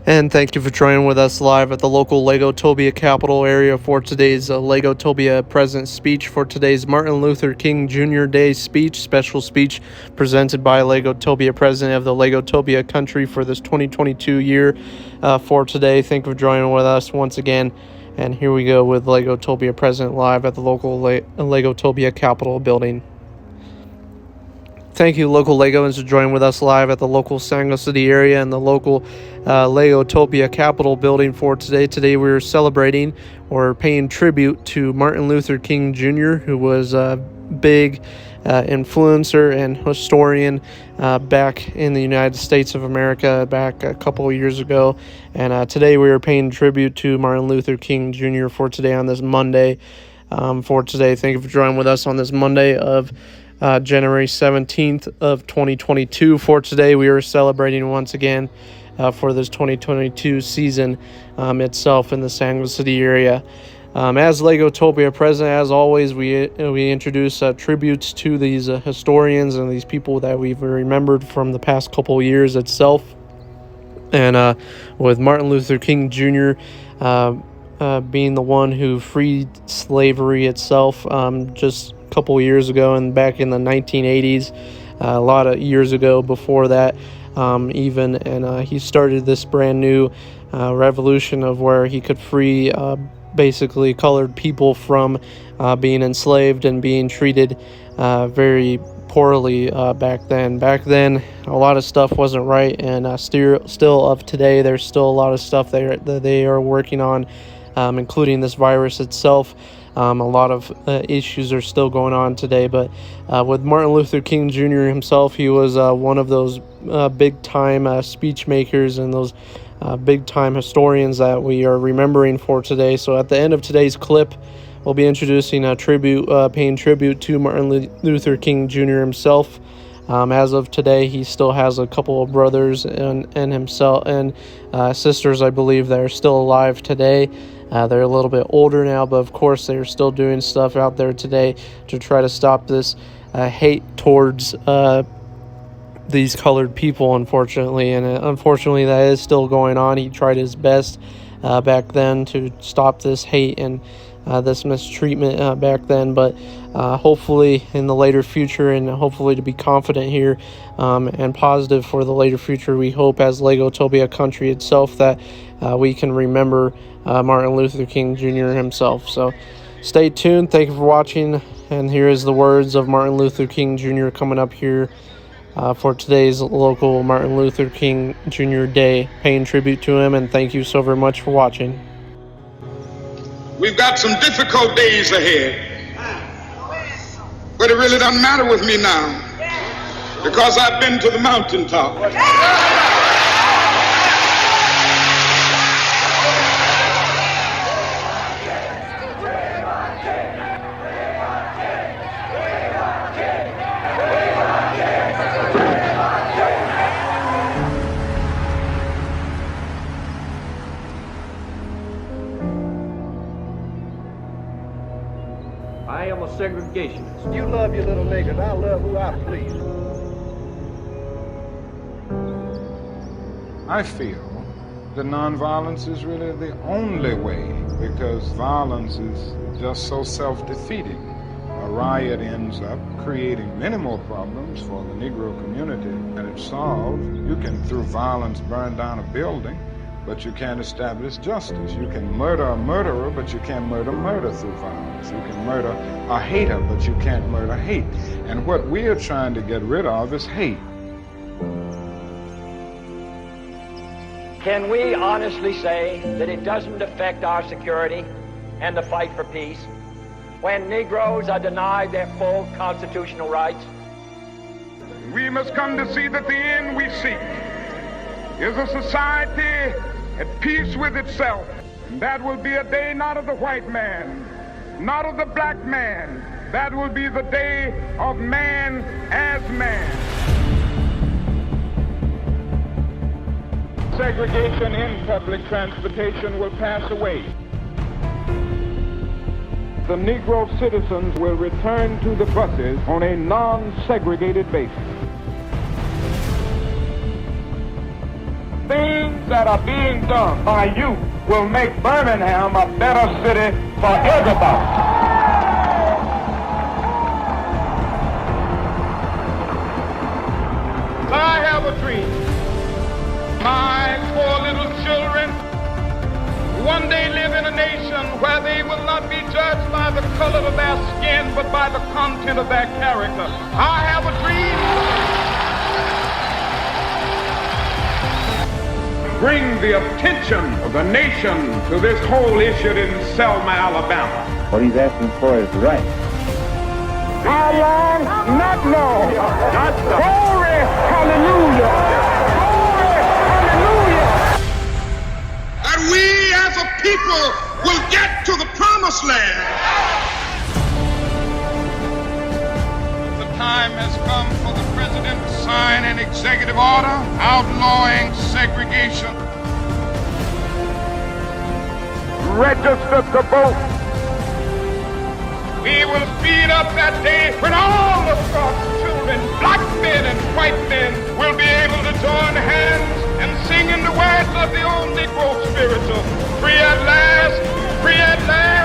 And thank you for joining with us live at the local Legotopia capital area for today's Legotopia President speech for today's Martin Luther King Jr. Day speech, special speech presented by Legotopia President of the Legotopia country for this 2022 year for today. Thank you for joining with us once again. And here we go with Legotopia President live at the local Legotopia Capitol building. Thank you, local Legos, for joining with us live at the local Sango City area and the local Legotopia Capitol building for today. Today we're celebrating or paying tribute to Martin Luther King Jr., who was a big influencer and historian back in the United States of America back a couple of years ago. And today we are paying tribute to Martin Luther King Jr. for today on this Monday. For today, thank you for joining with us on this Monday of January 17th of 2022. For today, we are celebrating once again for this 2022 season itself in the Sango City area. As Legotopia President, as always, we introduce tributes to these historians and these people that we've remembered from the past couple of years itself. And with Martin Luther King Jr. Being the one who freed slavery itself just couple years ago and back in the 1980s, a lot of years ago before that even, and he started this brand new revolution of where he could free basically colored people from being enslaved and being treated very poorly back then. Back then, a lot of stuff wasn't right, and still of today, there's still a lot of stuff that they are working on, including this virus itself. A lot of issues are still going on today, but with Martin Luther King Jr. himself, he was one of those big-time speech makers and those big-time historians that we are remembering for today. So at the end of today's clip, we'll be introducing a paying tribute to Martin Luther King Jr. himself. As of today, he still has a couple of brothers and himself and sisters, I believe, that are still alive today. They're a little bit older now, but of course they're still doing stuff out there today to try to stop this hate towards these colored people, unfortunately. And unfortunately, that is still going on. He tried his best back then to stop this hate and this mistreatment back then, but hopefully in the later future, and hopefully to be confident here and positive for the later future, we hope as Legotopia country itself that we can remember Martin Luther King Jr. himself. So stay tuned. Thank you for watching, and here is the words of Martin Luther King Jr. coming up here for today's local Martin Luther King Jr. Day, paying tribute to him, and thank you so very much for watching. We've got some difficult days ahead, but it really doesn't matter with me now because I've been to the mountaintop. I am a segregationist. You love your little niggas, I love who I please. I feel that nonviolence is really the only way, because violence is just so self-defeating. A riot ends up creating many more problems for the Negro community than it solves. You can, through violence, burn down a building, but you can't establish justice. You can murder a murderer, but you can't murder through violence. You can murder a hater, but you can't murder hate. And what we are trying to get rid of is hate. Can we honestly say that it doesn't affect our security and the fight for peace when Negroes are denied their full constitutional rights? We must come to see that the end we seek is a society at peace with itself. And that will be a day not of the white man, not of the black man. That will be the day of man as man. Segregation in public transportation will pass away. The Negro citizens will return to the buses on a non-segregated basis. Things that are being done by you will make Birmingham a better city for everybody. I have a dream. My poor little children one day live in a nation where they will not be judged by the color of their skin, but by the content of their character. I have a dream. Bring the attention of the nation to this whole issue in Selma, Alabama. What he's asking for is right. How long? Not long. Glory, hallelujah. Glory, hallelujah. And we as a people will get to the promised land. The time has come for the president to sign an executive order outlawing segregation. Register to vote. We will speed up that day when all of God's children, black men and white men, will be able to join hands and sing in the words of the old Negro spiritual. Free at last, free at last.